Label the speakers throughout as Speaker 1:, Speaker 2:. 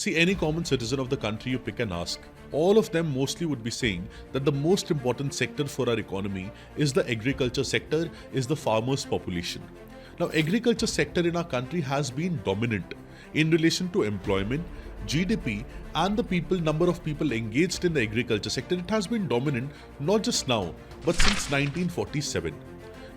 Speaker 1: See, any common citizen of the country you pick and ask, all of them mostly would be saying that the most important sector for our economy is the agriculture sector, is the farmers' population. Now, agriculture sector in our country has been dominant in relation to employment, GDP, and the number of people engaged in the agriculture sector. It has been dominant not just now, but since 1947.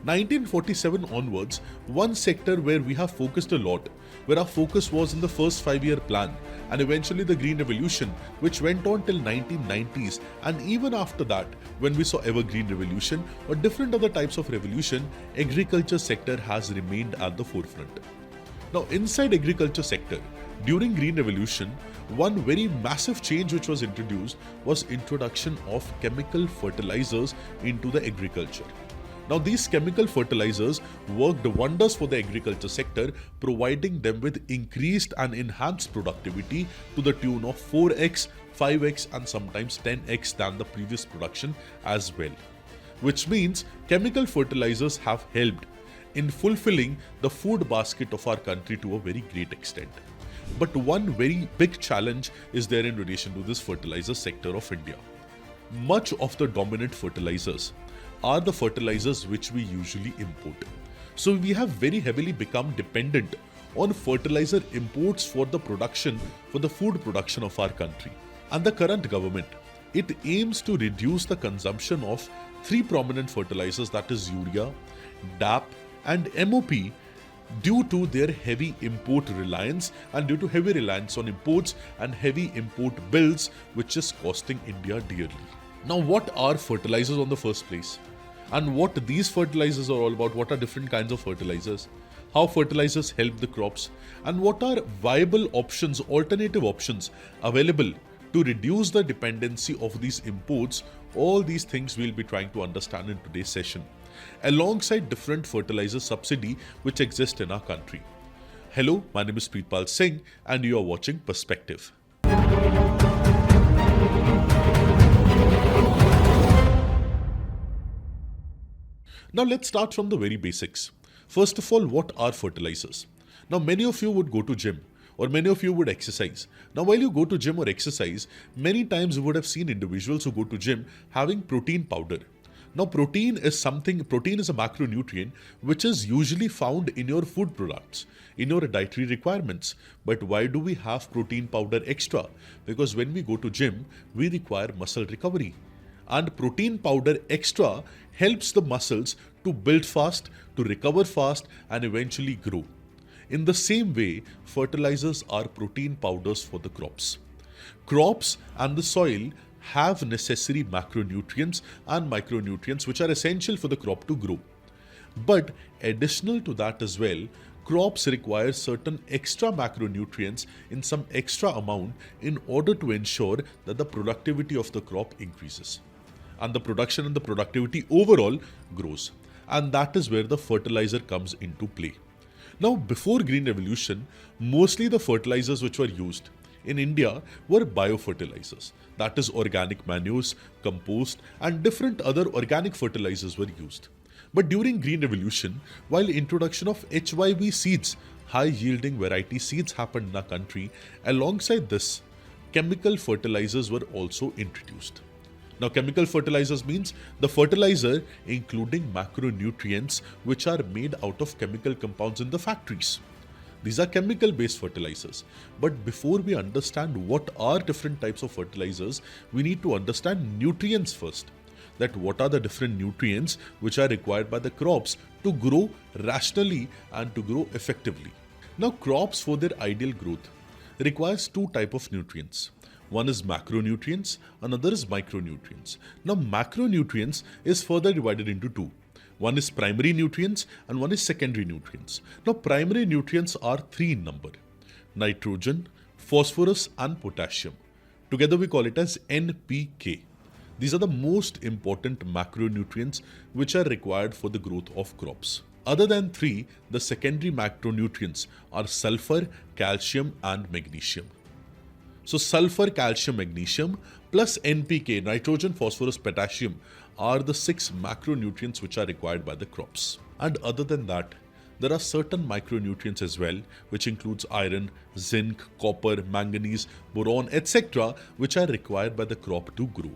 Speaker 1: 1947 onwards, one sector where we have focused a lot, where our focus was in the first 5-year plan and eventually the Green Revolution, which went on till 1990s, and even after that, when we saw Evergreen Revolution or different other types of revolution, agriculture sector has remained at the forefront. Now, inside agriculture sector, during Green Revolution, one very massive change which was introduced was introduction of chemical fertilizers into the agriculture. Now, these chemical fertilizers worked wonders for the agriculture sector, providing them with increased and enhanced productivity to the tune of 4x, 5x and sometimes 10x than the previous production as well. Which means chemical fertilizers have helped in fulfilling the food basket of our country to a very great extent. But one very big challenge is there in relation to this fertilizer sector of India. Much of the dominant fertilizers are the fertilizers which we usually import. So we have very heavily become dependent on fertilizer imports for the food production of our country. And the current government, it aims to reduce the consumption of 3 prominent fertilizers, that is urea, DAP and MOP, due to their heavy import reliance and due to heavy reliance on imports and heavy import bills, which is costing India dearly. Now, what are fertilizers on the first place? And what these fertilizers are all about? What are different kinds of fertilizers? How fertilizers help the crops? And what are viable options, alternative options available to reduce the dependency of these imports? All these things we'll be trying to understand in today's session, alongside different fertilizer subsidy which exist in our country. Hello, my name is Preetpal Singh and you are watching Perspective. Now let's start from the very basics. First of all, what are fertilizers? Now many of you would go to gym or many of you would exercise. Now while you go to gym or exercise, many times you would have seen individuals who go to gym having protein powder. Now protein is a macronutrient which is usually found in your food products, in your dietary requirements. But why do we have protein powder extra? Because when we go to gym, we require muscle recovery. And protein powder extra helps the muscles to build fast, to recover fast and eventually grow. In the same way, fertilizers are protein powders for the crops. Crops and the soil have necessary macronutrients and micronutrients which are essential for the crop to grow. But additional to that as well, crops require certain extra macronutrients in some extra amount in order to ensure that the productivity of the crop increases and the production and the productivity overall grows. And that is where the fertilizer comes into play. Now, before Green Revolution, mostly the fertilizers which were used in India were biofertilizers. That is, organic manures, compost and different other organic fertilizers were used. But during Green Revolution, while introduction of HYV seeds, high yielding variety seeds, happened in our country, alongside this, chemical fertilizers were also introduced. Now, chemical fertilizers means the fertilizer including macronutrients which are made out of chemical compounds in the factories. These are chemical based fertilizers. But before we understand what are different types of fertilizers, we need to understand nutrients first. That what are the different nutrients which are required by the crops to grow rationally and to grow effectively. Now, crops for their ideal growth requires 2 types of nutrients. One is macronutrients, another is micronutrients. Now, macronutrients is further divided into 2. One is primary nutrients and one is secondary nutrients. Now, primary nutrients are 3 in number: nitrogen, phosphorus and potassium. Together we call it as NPK. These are the most important macronutrients which are required for the growth of crops. Other than 3, the secondary macronutrients are sulfur, calcium and magnesium. So sulfur, calcium, magnesium plus NPK, nitrogen, phosphorus, potassium, are the 6 macronutrients which are required by the crops. And other than that, there are certain micronutrients as well, which includes iron, zinc, copper, manganese, boron, etc., which are required by the crop to grow.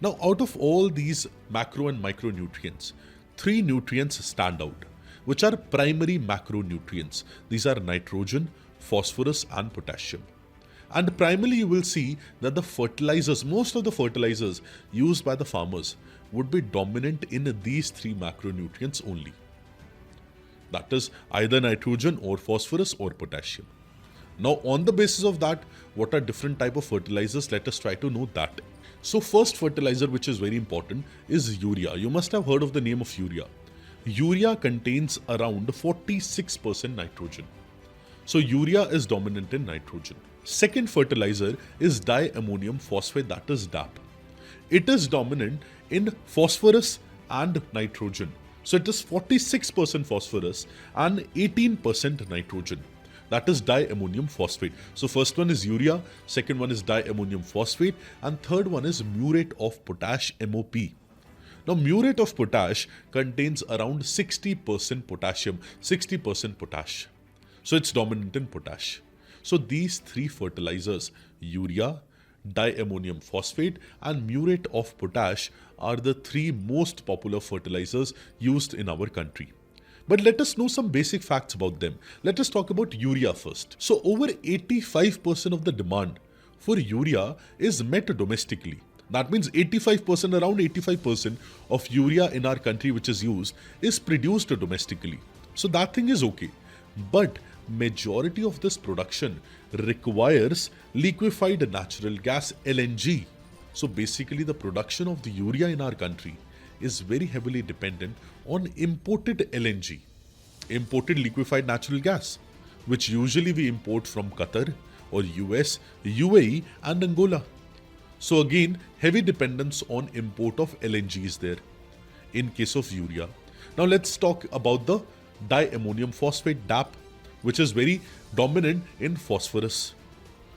Speaker 1: Now, out of all these macro and micronutrients, three nutrients stand out, which are primary macronutrients. These are nitrogen, phosphorus, and potassium. And primarily, you will see that the fertilizers, most of the fertilizers used by the farmers, would be dominant in these three macronutrients only. That is either nitrogen or phosphorus or potassium. Now, on the basis of that, what are different type of fertilizers? Let us try to know that. So, first fertilizer, which is very important, is urea. You must have heard of the name of urea. Urea contains around 46% nitrogen. So, urea is dominant in nitrogen. Second fertilizer is diammonium phosphate, that is DAP. It is dominant in phosphorus and nitrogen. So it is 46% phosphorus and 18% nitrogen. That is diammonium phosphate. So first one is urea, second one is diammonium phosphate, and third one is muriate of potash, MOP. Now muriate of potash contains around 60% potassium, 60% potash. So it's dominant in potash. So these three fertilizers, urea, diammonium phosphate, and muriate of potash, are the three most popular fertilizers used in our country. But let us know some basic facts about them. Let us talk about urea first. So over 85% of the demand for urea is met domestically. That means 85%, around 85% of urea in our country which is used is produced domestically. So that thing is okay. But majority of this production requires liquefied natural gas, LNG. So basically the production of the urea in our country is very heavily dependent on imported LNG, imported liquefied natural gas, which usually we import from Qatar or US, UAE and Angola. So again, heavy dependence on import of LNG is there in case of urea. Now let's talk about the diammonium phosphate, DAP, which is very dominant in phosphorus.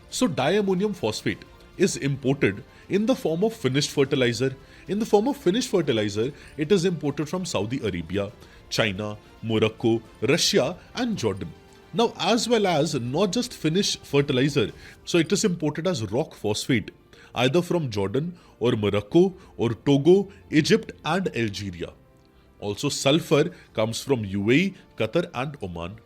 Speaker 1: So diammonium phosphate is imported in the form of finished fertilizer. In the form of finished fertilizer, it is imported from Saudi Arabia, China, Morocco, Russia and Jordan. Now as well as not just finished fertilizer, so it is imported as rock phosphate either from Jordan or Morocco or Togo, Egypt and Algeria. Also sulfur comes from UAE, Qatar and Oman.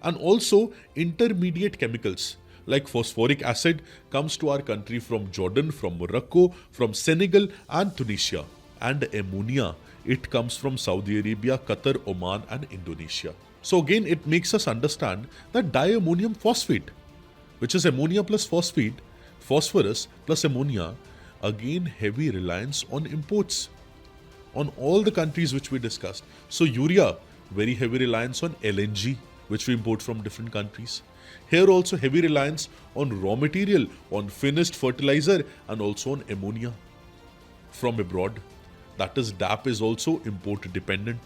Speaker 1: And also intermediate chemicals like phosphoric acid comes to our country from Jordan, from Morocco, from Senegal and Tunisia. And ammonia, it comes from Saudi Arabia, Qatar, Oman and Indonesia. So again, it makes us understand that diammonium phosphate, which is ammonia plus phosphate, phosphorus plus ammonia, again heavy reliance on imports on all the countries which we discussed. So urea, very heavy reliance on LNG, which we import from different countries. Here also heavy reliance on raw material, on finished fertilizer and also on ammonia from abroad. That is DAP is also import dependent.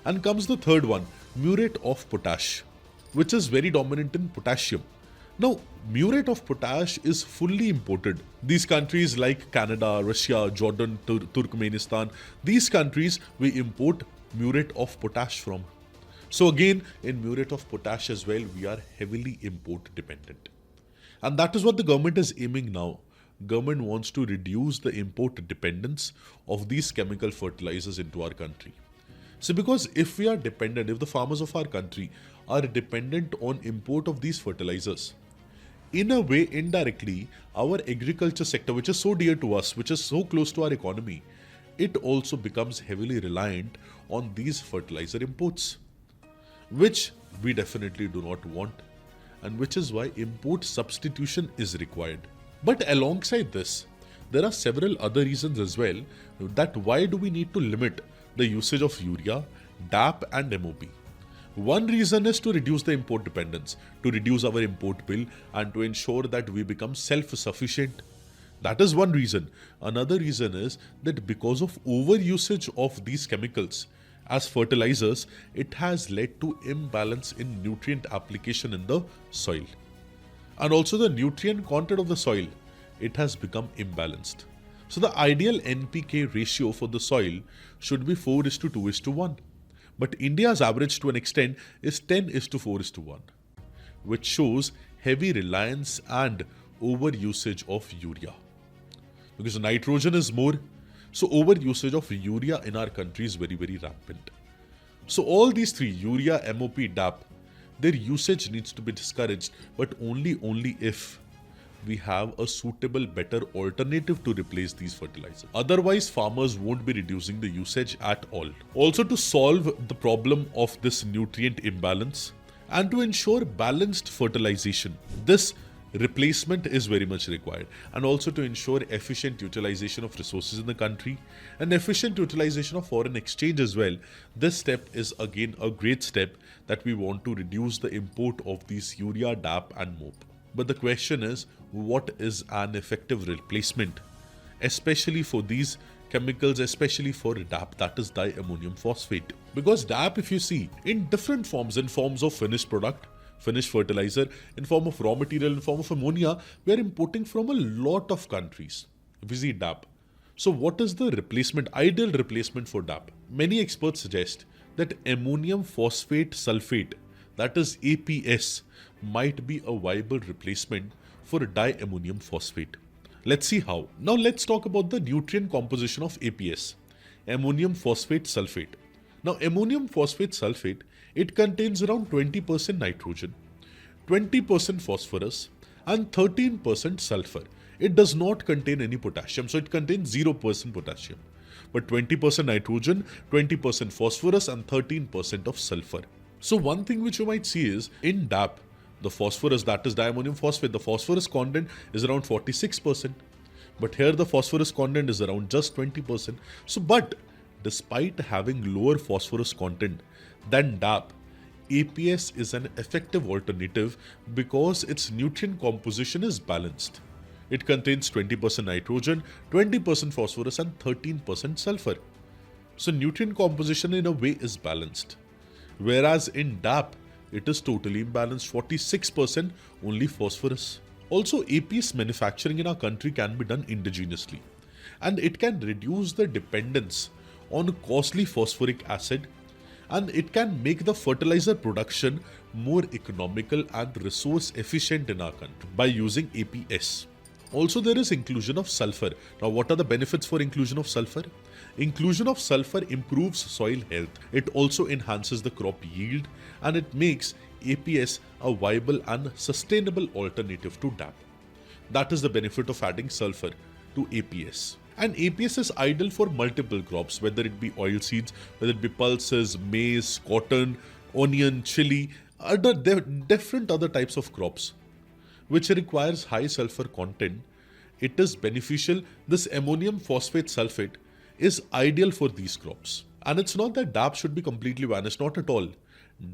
Speaker 1: And comes the third one, muriate of potash, which is very dominant in potassium. Now, muriate of potash is fully imported. These countries like Canada, Russia, Jordan, Turkmenistan, these countries we import muriate of potash from. So again, in muriate of potash as well, we are heavily import dependent. And that is what the government is aiming now. Government wants to reduce the import dependence of these chemical fertilizers into our country. So because if we are dependent, if the farmers of our country are dependent on import of these fertilizers, in a way, indirectly, our agriculture sector, which is so dear to us, which is so close to our economy, it also becomes heavily reliant on these fertilizer imports, which we definitely do not want, and which is why import substitution is required. But alongside this, there are several other reasons as well that why do we need to limit the usage of urea, DAP and MOP. One reason is to reduce the import dependence, to reduce our import bill and to ensure that we become self-sufficient. That is one reason. Another reason is that because of overusage of these chemicals as fertilizers, it has led to imbalance in nutrient application in the soil. And also the nutrient content of the soil, it has become imbalanced. So the ideal NPK ratio for the soil should be 4:2:1. But India's average to an extent is 10 is to 4 is to 1, which shows heavy reliance and overusage of urea. Because nitrogen is more, so overusage of urea in our country is very, very rampant. So all these three, urea, MOP, DAP, their usage needs to be discouraged, but only if we have a suitable, better alternative to replace these fertilizers. Otherwise, farmers won't be reducing the usage at all. Also, to solve the problem of this nutrient imbalance and to ensure balanced fertilization, this replacement is very much required, and also to ensure efficient utilization of resources in the country and efficient utilization of foreign exchange as well. This step is again a great step that we want to reduce the import of these urea, DAP and MOP. But the question is, what is an effective replacement, especially for these chemicals, especially for DAP, that is diammonium phosphate? Because DAP, if you see, in different forms, in forms of finished product, finished fertilizer, in form of raw material, in form of ammonia, we are importing from a lot of countries. If you see DAP. So what is the replacement, ideal replacement for DAP? Many experts suggest that ammonium phosphate sulfate, that is APS, might be a viable replacement for diammonium phosphate. Let's see how. Now let's talk about the nutrient composition of APS, ammonium phosphate sulfate. Now ammonium phosphate sulfate, it contains around 20% nitrogen, 20% phosphorus and 13% sulfur. It does not contain any potassium, so it contains 0% potassium. But 20% nitrogen, 20% phosphorus and 13% of sulfur. So one thing which you might see is in DAP, the phosphorus, that is diammonium phosphate, the phosphorus content is around 46%. But here the phosphorus content is around just 20%. So, but despite having lower phosphorus content than DAP, APS is an effective alternative because its nutrient composition is balanced. It contains 20% nitrogen, 20% phosphorus and 13% sulfur. So nutrient composition in a way is balanced. Whereas in DAP, it is totally imbalanced, 46% only phosphorus. Also, APS manufacturing in our country can be done indigenously, and it can reduce the dependence on costly phosphoric acid, and it can make the fertilizer production more economical and resource efficient in our country by using APS. Also, there is inclusion of sulfur. Now, what are the benefits for inclusion of sulfur? Inclusion of sulfur improves soil health. It also enhances the crop yield, and it makes APS a viable and sustainable alternative to DAP. That is the benefit of adding sulfur to APS. And APS is ideal for multiple crops, whether it be oilseeds, whether it be pulses, maize, cotton, onion, chili, different other types of crops, which requires high sulfur content. It is beneficial. This ammonium phosphate sulfate is ideal for these crops. And it's not that DAP should be completely vanished, not at all.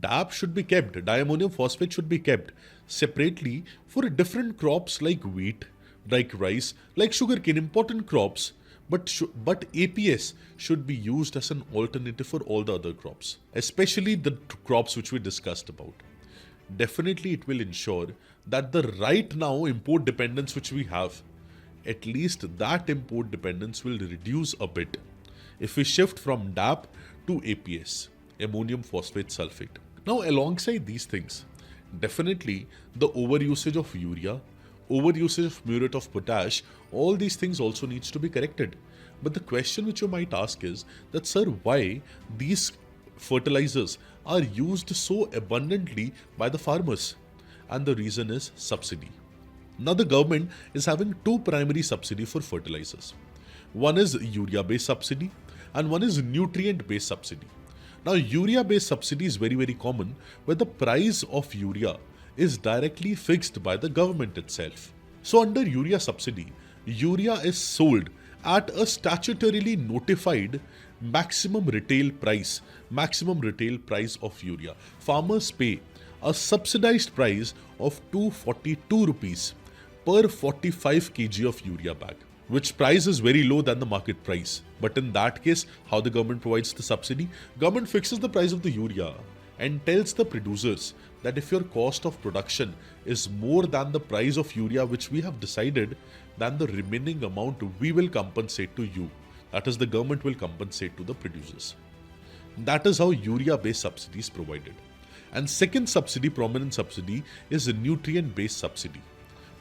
Speaker 1: DAP should be kept, diammonium phosphate should be kept separately for different crops like wheat, like rice, like sugarcane, important crops. But APS should be used as an alternative for all the other crops, especially the crops which we discussed about. Definitely it will ensure that the right now import dependence which we have, at least that import dependence will reduce a bit if we shift from DAP to APS, ammonium phosphate sulfate. Now, alongside these things, definitely the overusage of urea, overusage of muriate of potash, all these things also needs to be corrected. But the question which you might ask is that, sir, why these fertilizers are used so abundantly by the farmers? And the reason is subsidy. Now the government is having two primary subsidy for fertilizers. One is urea-based subsidy and one is nutrient-based subsidy. Now urea-based subsidy is very, very common, where the price of urea is directly fixed by the government itself. So under urea subsidy, urea is sold at a statutorily notified maximum retail price of urea. Farmers pay a subsidized price of 242 rupees per 45 kg of urea bag, which price is very low than the market price. But in that case, how the government provides the subsidy? Government fixes the price of the urea and tells the producers that if your cost of production is more than the price of urea which we have decided, then the remaining amount we will compensate to you. That is, the government will compensate to the producers. That is how urea-based subsidy is provided. And second subsidy, prominent subsidy, is a nutrient-based subsidy.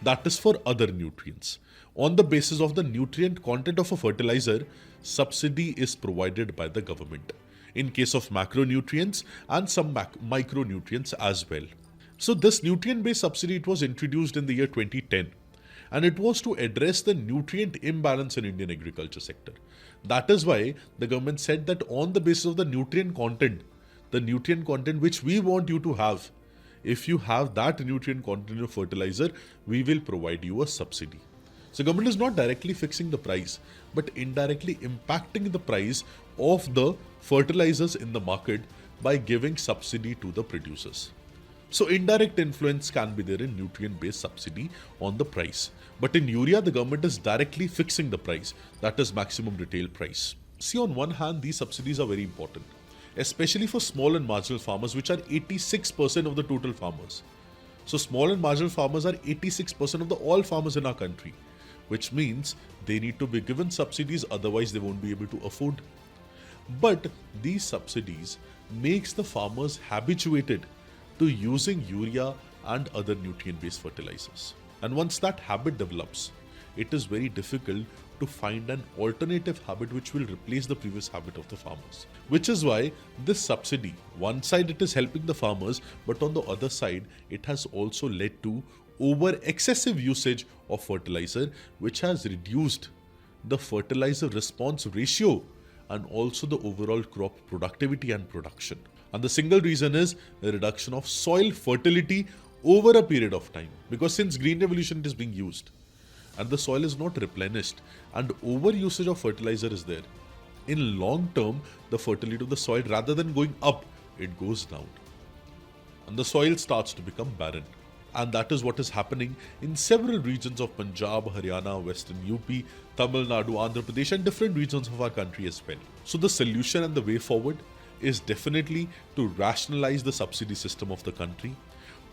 Speaker 1: That is for other nutrients. On the basis of the nutrient content of a fertilizer, subsidy is provided by the government. In case of macronutrients and some micronutrients as well. So this nutrient-based subsidy, it was introduced in the year 2010. And it was to address the nutrient imbalance in Indian agriculture sector. That is why the government said that on the basis of the nutrient content which we want you to have, if you have that nutrient content in your fertilizer, we will provide you a subsidy. So government is not directly fixing the price, but indirectly impacting the price of the fertilizers in the market by giving subsidy to the producers. So indirect influence can be there in nutrient-based subsidy on the price. But in urea, the government is directly fixing the price, that is maximum retail price. See, on one hand, these subsidies are very important, especially for small and marginal farmers, which are 86% of the total farmers. So small and marginal farmers are 86% of the all farmers in our country, which means they need to be given subsidies, otherwise they won't be able to afford. But these subsidies makes the farmers habituated to using urea and other nutrient-based fertilizers. And once that habit develops, it is very difficult to find an alternative habit which will replace the previous habit of the farmers. Which is why this subsidy, one side it is helping the farmers, but on the other side, it has also led to over excessive usage of fertilizer, which has reduced the fertilizer response ratio and also the overall crop productivity and production. And the single reason is the reduction of soil fertility over a period of time. Because since Green Revolution it is being used and the soil is not replenished and over usage of fertilizer is there, in long term, the fertility of the soil, rather than going up, it goes down. And the soil starts to become barren. And that is what is happening in several regions of Punjab, Haryana, Western UP, Tamil Nadu, Andhra Pradesh and different regions of our country as well. So the solution and the way forward is definitely to rationalize the subsidy system of the country,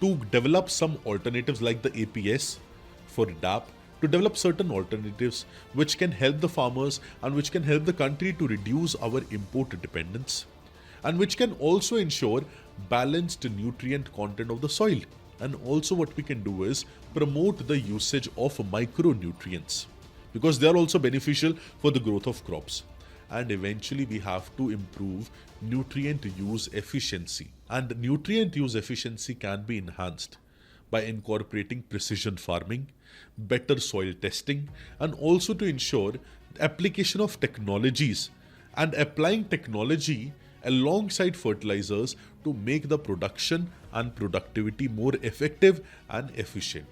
Speaker 1: to develop some alternatives like the APS for DAP, to develop certain alternatives which can help the farmers and which can help the country to reduce our import dependence, and which can also ensure balanced nutrient content of the soil. And also what we can do is promote the usage of micronutrients because they are also beneficial for the growth of crops. And eventually we have to improve nutrient use efficiency. And nutrient use efficiency can be enhanced by incorporating precision farming, better soil testing, and also to ensure the application of technologies and applying technology alongside fertilizers to make the production and productivity more effective and efficient.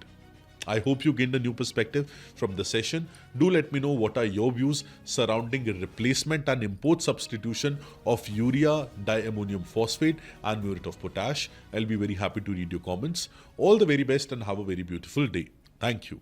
Speaker 1: I hope you gained a new perspective from the session. Do let me know what are your views surrounding replacement and import substitution of urea, diammonium phosphate and muriate of potash. I'll be very happy to read your comments. All the very best and have a very beautiful day. Thank you.